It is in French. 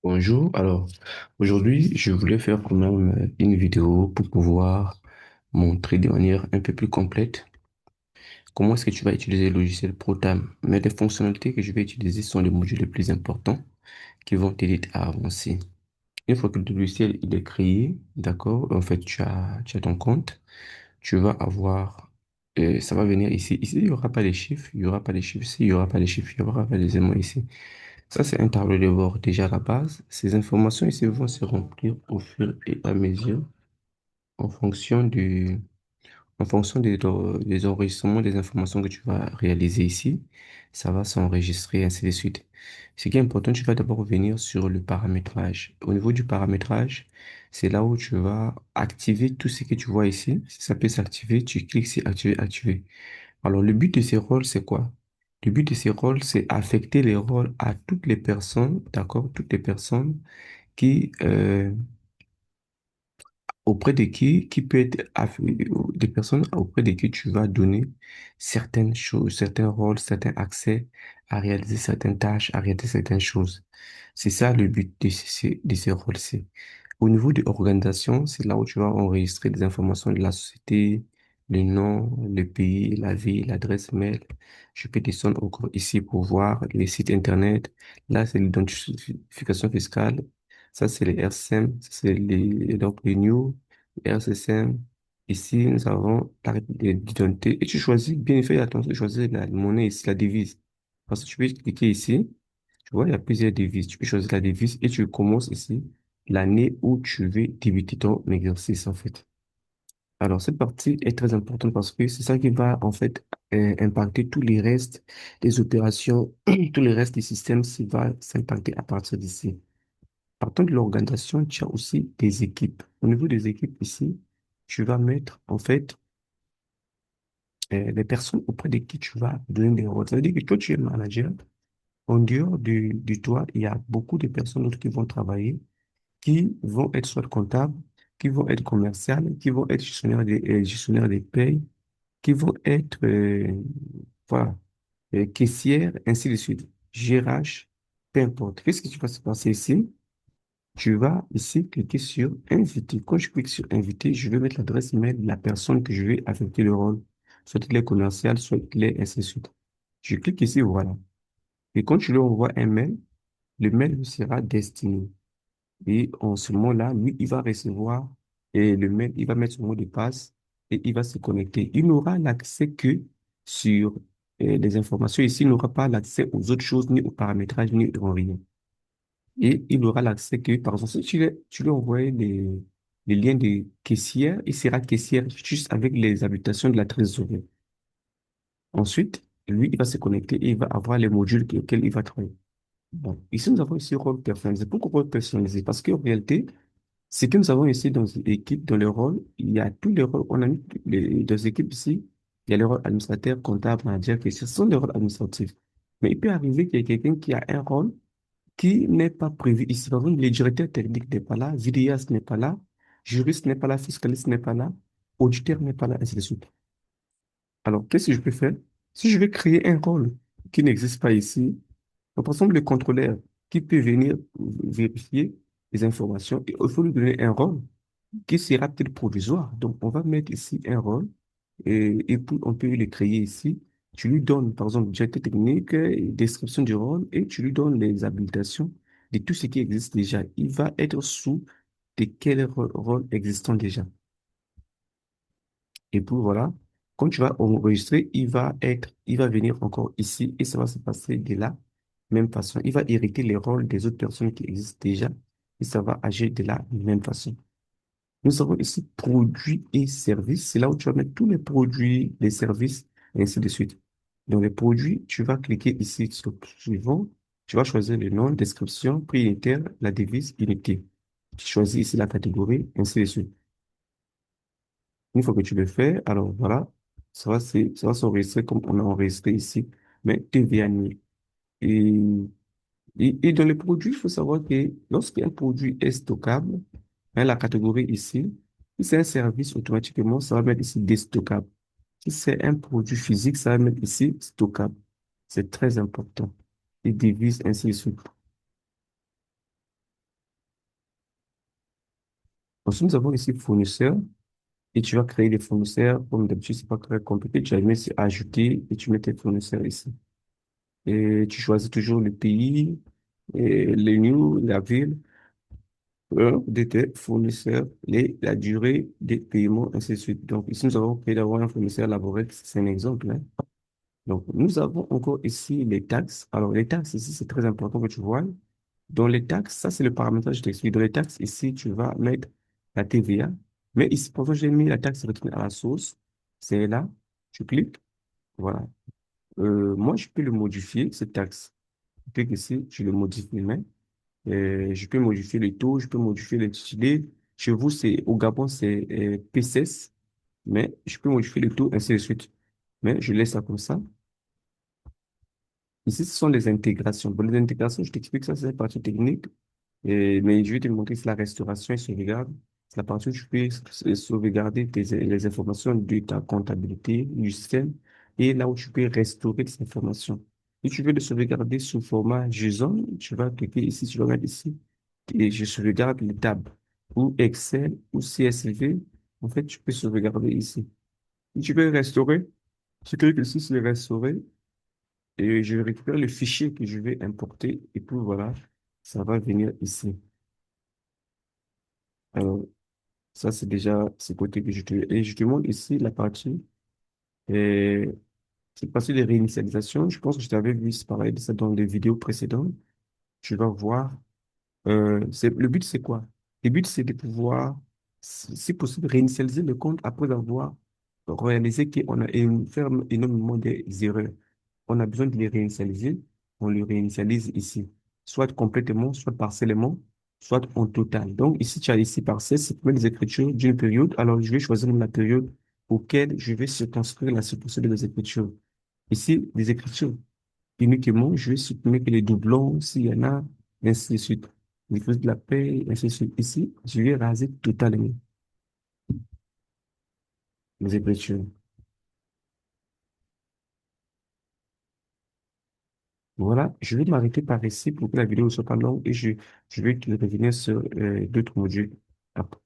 Bonjour, alors aujourd'hui je voulais faire quand même une vidéo pour pouvoir montrer de manière un peu plus complète comment est-ce que tu vas utiliser le logiciel Protam. Mais les fonctionnalités que je vais utiliser sont les modules les plus importants qui vont t'aider à avancer. Une fois que le logiciel il est créé, d'accord, en fait tu as ton compte, tu vas avoir, ça va venir ici. Ici il n'y aura pas les chiffres, il n'y aura pas les chiffres ici, il n'y aura pas les chiffres, il n'y aura pas les éléments ici. Ça, c'est un tableau de bord déjà à la base. Ces informations ici vont se remplir au fur et à mesure en fonction en fonction des enregistrements des informations que tu vas réaliser ici. Ça va s'enregistrer, ainsi de suite. Ce qui est important, tu vas d'abord venir sur le paramétrage. Au niveau du paramétrage, c'est là où tu vas activer tout ce que tu vois ici. Si ça peut s'activer, tu cliques sur activer, activer. Alors, le but de ces rôles, c'est quoi? Le but de ces rôles, c'est affecter les rôles à toutes les personnes, d'accord? Toutes les personnes qui, auprès de qui peut être, des personnes auprès de qui tu vas donner certaines choses, certains rôles, certains accès à réaliser certaines tâches, à réaliser certaines choses. C'est ça le but de ces rôles-ci. Au niveau de l'organisation, c'est là où tu vas enregistrer des informations de la société, le nom, le pays, la ville, l'adresse mail. Je peux descendre encore ici pour voir les sites internet. Là, c'est l'identification fiscale. Ça, c'est les RCM. Ça, c'est donc les new, les RCCM. Ici, nous avons la république d'identité. Et tu choisis, bien fait attention de choisir la monnaie ici, la devise. Parce que tu peux cliquer ici. Tu vois, il y a plusieurs devises. Tu peux choisir la devise et tu commences ici l'année où tu veux débuter ton exercice, en fait. Alors, cette partie est très importante parce que c'est ça qui va, en fait, impacter tous les restes des opérations, tous les restes des systèmes, qui va s'impacter à partir d'ici. Partant de l'organisation, tu as aussi des équipes. Au niveau des équipes ici, tu vas mettre, en fait, les personnes auprès de qui tu vas donner des rôles. Ça veut dire que toi, tu es manager. En dehors du toi, il y a beaucoup de personnes d'autres qui vont travailler qui vont être soit comptables, qui vont être commerciales, qui vont être gestionnaires des payes, qui vont être voilà, caissières, ainsi de suite. GRH, peu importe. Qu'est-ce qui va se passer ici? Tu vas ici cliquer sur inviter. Quand je clique sur inviter, je vais mettre l'adresse email de la personne que je vais affecter le rôle. Soit il est commercial, soit il est ainsi de suite. Je clique ici, voilà. Et quand tu lui envoies un mail, le mail lui sera destiné. Et en ce moment-là, lui, il va recevoir et le mail, il va mettre son mot de passe et il va se connecter. Il n'aura l'accès que sur les informations. Ici, il n'aura pas l'accès aux autres choses, ni au paramétrage, ni au rien. Et il aura l'accès que, par exemple, si tu lui envoies les liens de caissière, il sera caissière juste avec les habitations de la trésorerie. Ensuite, lui, il va se connecter et il va avoir les modules auxquels il va travailler. Bon, ici, nous avons ici rôle personnalisé. Pourquoi rôle personnalisé? Parce qu'en réalité, ce que nous avons ici dans l'équipe, dans le rôle, il y a tous les rôles. On a mis dans les équipes ici, il y a les rôles administrateur, comptable, manager, que ce sont des rôles administratifs. Mais il peut arriver qu'il y ait quelqu'un qui a un rôle qui n'est pas prévu ici. Par exemple, le directeur technique n'est pas là, vidéaste n'est pas là, juriste n'est pas là, fiscaliste n'est pas là, auditeur n'est pas là, ainsi de suite. Alors, qu'est-ce que je peux faire? Si je veux créer un rôle qui n'existe pas ici, par exemple, le contrôleur qui peut venir vérifier les informations, et il faut lui donner un rôle qui sera peut-être provisoire. Donc, on va mettre ici un rôle et puis on peut le créer ici. Tu lui donnes, par exemple, directeur technique, description du rôle et tu lui donnes les habilitations de tout ce qui existe déjà. Il va être sous de quel rôle existant déjà. Et puis voilà, quand tu vas enregistrer, il va venir encore ici et ça va se passer de la même façon. Il va hériter les rôles des autres personnes qui existent déjà et ça va agir de la même façon. Nous avons ici produits et services. C'est là où tu vas mettre tous les produits, les services, et ainsi de suite. Dans les produits, tu vas cliquer ici sur suivant. Tu vas choisir le nom, description, prix unitaire, la devise, unité. Tu choisis ici la catégorie, ainsi de suite. Une fois que tu le fais, alors voilà, ça va s'enregistrer comme on a enregistré ici, mais TVA annulé. Et, et dans les produits, il faut savoir que lorsqu'un produit est stockable, hein, la catégorie ici, si c'est un service, automatiquement, ça va mettre ici déstockable. Si c'est un produit physique, ça va mettre ici stockable. C'est très important. Et divise ainsi de suite. Ensuite, nous avons ici fournisseur et tu vas créer des fournisseurs. Comme d'habitude, c'est pas très compliqué. Tu vas mettre ajouter et tu mets tes fournisseurs ici. Et tu choisis toujours le pays, et le lieu, la ville, un de tes fournisseurs, la durée des paiements, ainsi de suite. Donc, ici, nous avons créé d'avoir un fournisseur Laborex, c'est un exemple, hein. Donc, nous avons encore ici les taxes. Alors, les taxes ici, c'est très important que tu vois. Dans les taxes, ça, c'est le paramétrage, je t'explique. Dans les taxes, ici, tu vas mettre la TVA. Mais ici, pour ça, j'ai mis la taxe retournée à la source. C'est là. Tu cliques. Voilà. Moi, je peux le modifier, cette taxe. Je clique ici, je le modifie. Mais, je peux modifier le taux, je peux modifier l'intitulé. Chez vous, au Gabon, c'est PCS. Mais je peux modifier le taux, ainsi de suite. Mais je laisse ça comme ça. Ici, ce sont les intégrations. Pour les intégrations, je t'explique ça, c'est la partie technique. Mais je vais te montrer, c'est la restauration et sauvegarde. C'est la partie où tu peux sauvegarder les informations de ta comptabilité, du système, et là où tu peux restaurer ces informations. Si tu veux le sauvegarder sous format JSON, tu vas cliquer ici, tu vas regarder ici, et je sauvegarde les tables, ou Excel, ou CSV. En fait, tu peux sauvegarder ici. Si tu veux restaurer, tu cliques ici sur restaurer, et je récupère le fichier que je vais importer, et puis voilà, ça va venir ici. Alors, ça, c'est déjà ce côté que je te... Et je te montre ici la partie, euh, cette partie de réinitialisation. Je pense que je t'avais vu parler de ça dans des vidéos précédentes. Tu vas voir. Le but, c'est quoi? Le but, c'est de pouvoir, si possible, réinitialiser le compte après avoir réalisé qu'on a fait énormément d'erreurs. On a besoin de les réinitialiser. On le réinitialise ici, soit complètement, soit partiellement, soit en total. Donc, ici, tu as ici partiel, c'est pour les écritures d'une période. Alors, je vais choisir la période auquel je vais circonscrire la supposée des écritures. Ici, les écritures uniquement, je vais supprimer que les doublons, s'il y en a, ainsi de suite. Les feux de la paix, ainsi de suite. Ici, je vais raser totalement les écritures. Voilà, je vais m'arrêter par ici pour que la vidéo ne soit pas longue et je vais te revenir sur d'autres modules après.